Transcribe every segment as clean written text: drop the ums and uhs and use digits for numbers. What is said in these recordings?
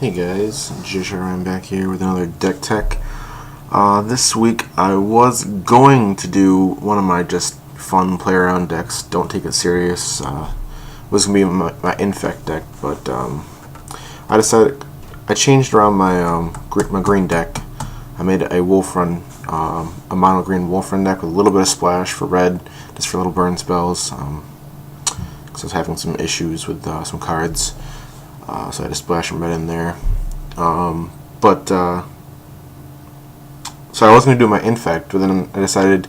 Hey guys, Jishrm Back here with another deck tech. This week I was going to do one of my just fun play around decks, don't take it serious. Was going to be my infect deck, but I decided I changed around my green deck. I made a wolf run, a mono green wolf run deck with a little bit of splash for red, just for little burn spells. Because I was having some issues with some cards. So I had to splash some red in there. So I was going to do my infect, but then I decided,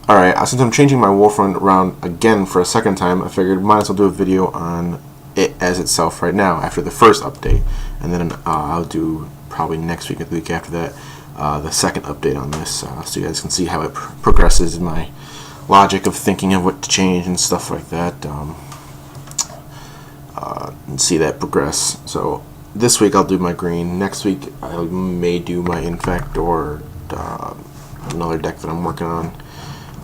alright, since I'm changing my wolf run around again for a second time, I figured might as well do a video on it as itself right now after the first update. And then I'll do probably next week or the week after that the second update on this, so you guys can see how it progresses in my logic of thinking of what to change and stuff like that. And see that progress. So this week I'll do my green. Next week I may do my infect or another deck that I'm working on.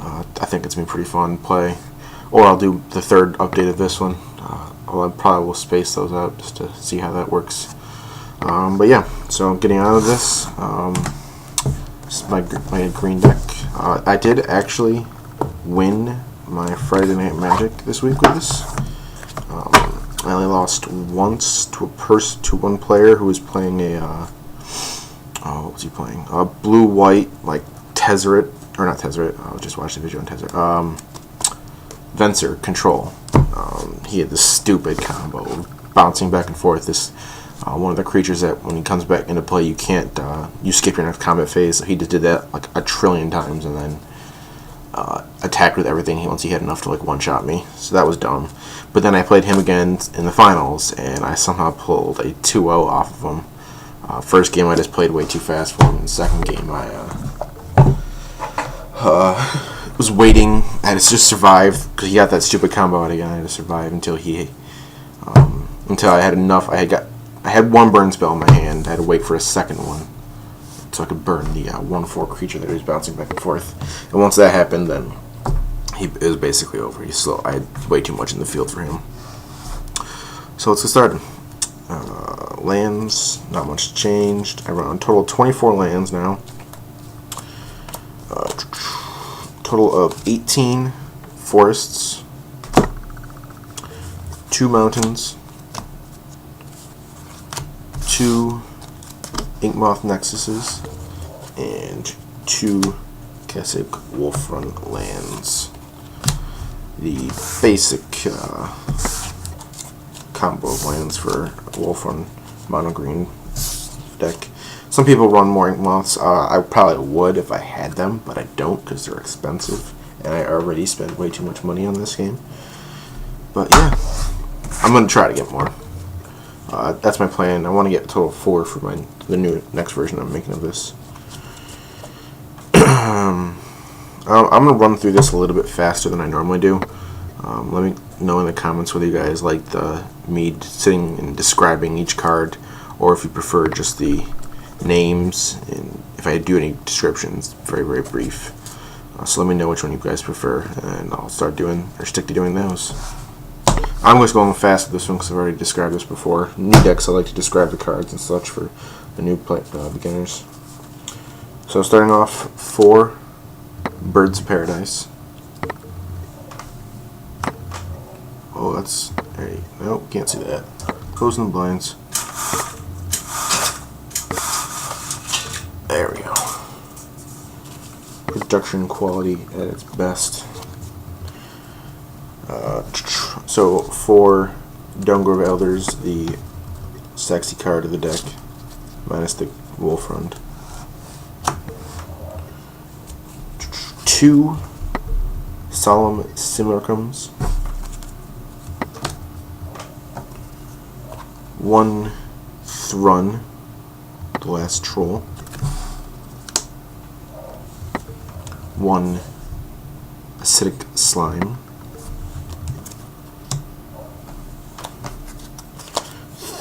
I think it's gonna be pretty fun to play. Or I'll do the third update of this one. I probably will space those out just to see how that works. But yeah, so getting out of this, this is my green deck. I did actually win my Friday Night Magic this week with this. I only lost once to one player who was playing a what was he playing? Blue-white, like Tezzeret, or not Tezzeret. I just watched the video on Tezzeret. Venser control. He had this stupid combo, bouncing back and forth. This one of the creatures that when he comes back into play, you can't you skip your next combat phase. So he just did that like a trillion times, and then attacked with everything once he had enough to like one-shot me. So that was dumb. But then I played him again in the finals, and I somehow pulled a 2-0 off of him. First game I just played way too fast for him. In the second game I was waiting. I had to just survive because he got that stupid combo out again. I had to survive until until I had enough. I had one burn spell in my hand. I had to wait for a second one so I could burn the 1/4 creature that he was bouncing back and forth. And once that happened, then it was basically over. He's slow. I had way too much in the field for him. So let's get started. Lands, not much changed. I run a total of 24 lands now. Total of 18 forests, 2 mountains, 2 Inkmoth Nexuses, and 2 Keswick Wolfrun lands. The basic combo of lands for Wolfrun mono green deck. Some people run more Inkmoths. I probably would if I had them, but I don't because they're expensive, and I already spend way too much money on this game. But yeah, I'm gonna try to get more. That's my plan. I want to get a total of 4 for the next version I'm making of this. I'm going to run through this a little bit faster than I normally do. Let me know in the comments whether you guys like me sitting and describing each card, or if you prefer just the names, and if I do any descriptions, very, very brief. So let me know which one you guys prefer, and I'll stick to doing those. I'm just going fast with this one because I've already described this before. New decks, I like to describe the cards and such for the new beginners. So starting off, 4 Birds of Paradise. Oh, that's... Nope, can't see that. Closing the blinds. There we go. Production quality at its best. So for Dungrove Elders, the sexy card of the deck, minus the Wolf Rund. 2 Solemn Simulacrums. 1 Thrun, the last troll. 1 Acidic Slime.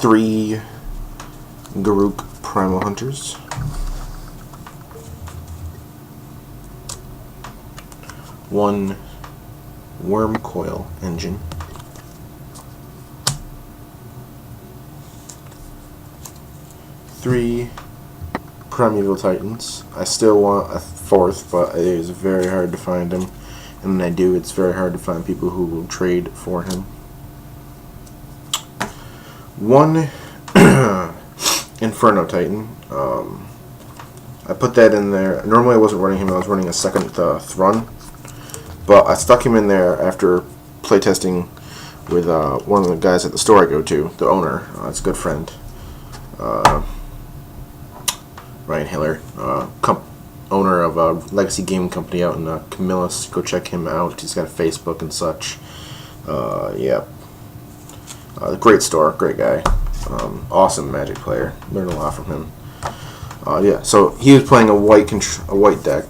3 Garruk Primal Hunters. 1 Worm Coil Engine. 3 Primeval Titans. I still want a 4th, but it is very hard to find him. And when I do, it's very hard to find people who will trade for him. 1 Inferno Titan. I put that in there. Normally I wasn't running him, I was running a 2nd Thrun. But I stuck him in there after playtesting with one of the guys at the store I go to, the owner. It's a good friend. Ryan Hiller, owner of a Legacy Game Company out in Camillus. Go check him out. He's got a Facebook and such. Yeah. Great store, great guy. Awesome Magic player. Learned a lot from him. Yeah, so he was playing a white deck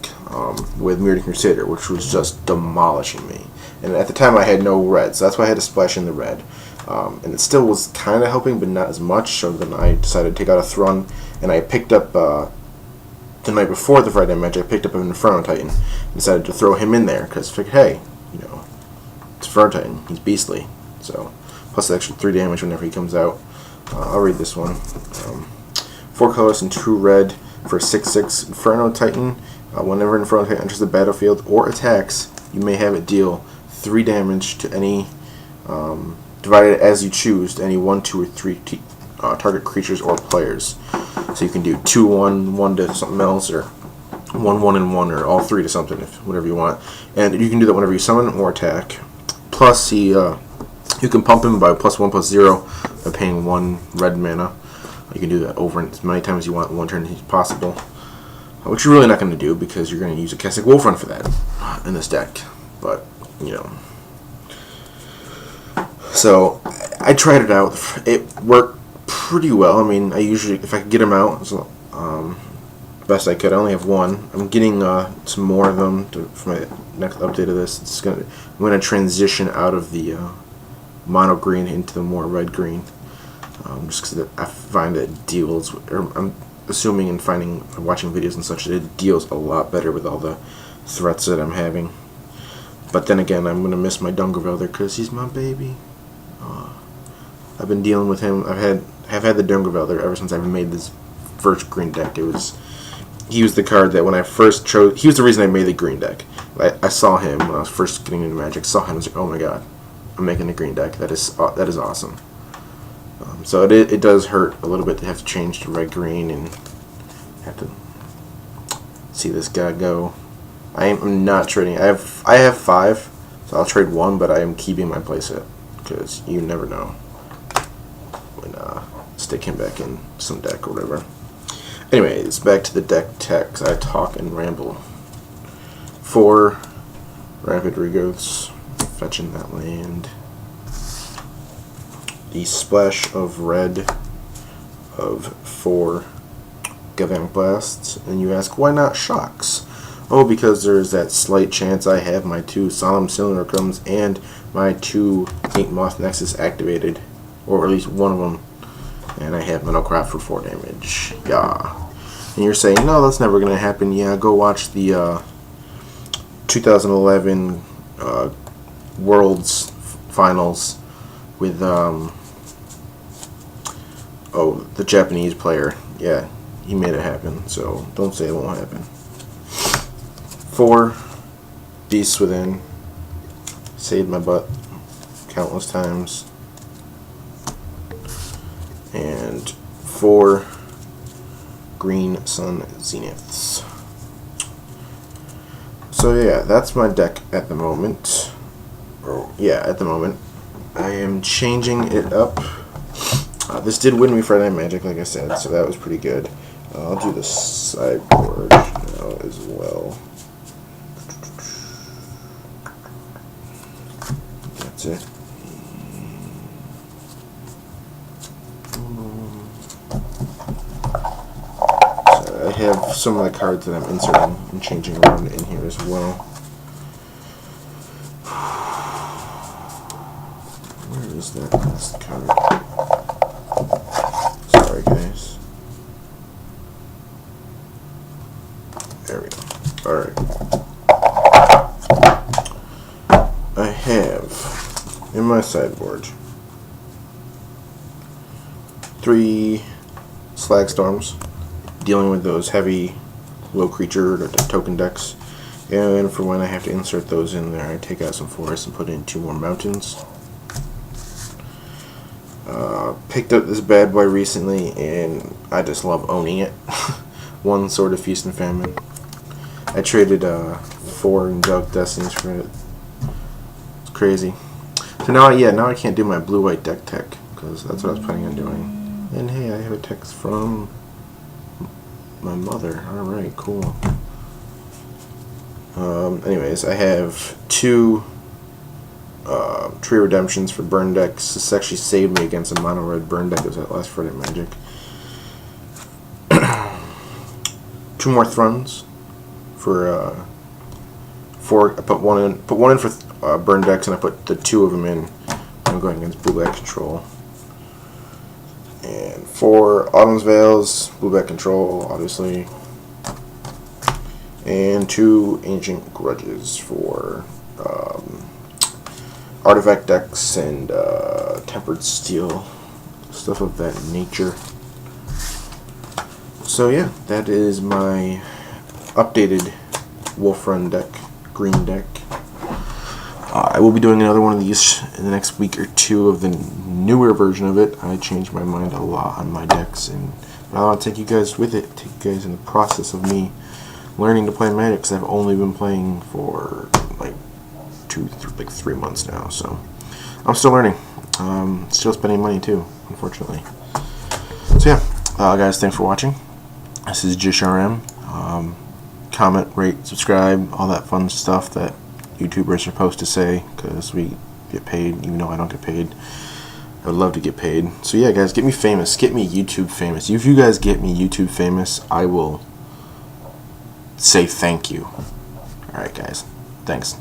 with Mirrored Crusader, which was just demolishing me. And at the time I had no red, so that's why I had to splash in the red. And it still was kind of helping, but not as much. So then I decided to take out a Thrun, and I picked up the night before the Friday match. I picked up an Inferno Titan, and decided to throw him in there because I figured, hey, you know, it's Inferno Titan, he's beastly. So plus the extra 3 damage whenever he comes out. I'll read this one. 4 colors and 2 red for 6/6 Inferno Titan. Whenever Inferno Titan enters the battlefield or attacks, you may have it deal 3 damage to any, divided as you choose, to any 1, 2, or 3 target creatures or players. So you can do 2/1, 1 to something else, or 1, 1, and 1, or all 3 to something, whatever you want. And you can do that whenever you summon or attack. Plus, you can pump him by +1/+0 by paying 1 red mana. You can do that over as many times as you want in 1 turn as possible. Which you're really not going to do because you're going to use a Keswick Wolf Run for that in this deck. But, you know. So, I tried it out. It worked pretty well. I mean, I usually, if I could get them out, so, best I could. I only have 1. I'm getting some more of them for my next update of this. I'm going to transition out of the mono green into the more red green. Just because I find that it deals, or I'm assuming and watching videos and such, that it deals a lot better with all the threats that I'm having. But then again, I'm going to miss my Dungervelder because he's my baby. I've been dealing with him. Have had the Dungervelder ever since I made this first green deck. He was the card that when I first chose, he was the reason I made the green deck. I saw him when I was first getting into Magic. Saw him and was like, oh my god, I'm making a green deck. That is awesome. So it does hurt a little bit to have to change to red-green and have to see this guy go. I am not trading. I have 5, so I'll trade 1, but I am keeping my playset because you never know when stick him back in some deck or whatever. Anyways, back to the deck text. I talk and ramble. 4 Rapid Regos, fetching that land. The splash of red of 4 Galvanic Blasts, and you ask, why not Shocks? Oh, because there's that slight chance I have my 2 Solemn Simulacrums and my 2 Ink Moth Nexus activated, or at least one of them, and I have Monocrop for 4 damage. Yeah. And you're saying, no, that's never going to happen. Yeah, go watch the 2011 Worlds Finals with the Japanese player. Yeah, he made it happen, so don't say it won't happen. 4 Beasts Within. Saved my butt countless times. And 4 Green Sun Zeniths. So yeah, that's my deck at the moment. At the moment. I am changing it up. This did win me Friday Night Magic, like I said, so that was pretty good. I'll do the sideboard now as well. That's it. So I have some of the cards that I'm inserting and changing around in here as well. Where is that last card? Sorry, guys. There we go. Alright. I have in my sideboard 3 Slag Storms, dealing with those heavy low creature token decks. And for when I have to insert those in there, I take out some forests and put in 2 more mountains. Picked up this bad boy recently, and I just love owning it. One Sword of Feast and Famine. I traded 4 Angelic Destinies for it. It's crazy. So now, now I can't do my blue-white deck tech, because that's what I was planning on doing. And hey, I have a text from my mother. Alright, cool. Anyways, I have 2 Tree Redemptions for burn decks. This actually saved me against a mono red burn deck that was at last Friday Magic. 2 more Thruns for 4. I put one in for burn decks, and I put the 2 of them in. I'm going against blue black control. And 4 Autumn's Veils, blue black control, obviously. And 2 Ancient Grudges for artifact decks and tempered steel, stuff of that nature. So yeah, that is my updated Wolf Run deck, green deck. I will be doing another one of these in the next week or 2 of the newer version of it. I changed my mind a lot on my decks, and I want to take you guys with it, take you guys in the process of me learning to play Magic, because I've only been playing for like 3 months now, so I'm still learning. Still spending money too, unfortunately. So yeah, guys, thanks for watching. This is Jishrm. Comment, rate, subscribe, all that fun stuff that YouTubers are supposed to say, because we get paid, even though I don't get paid. I would love to get paid. So yeah, guys, get me famous. Get me YouTube famous. If you guys get me YouTube famous, I will say thank you. Alright, guys. Thanks.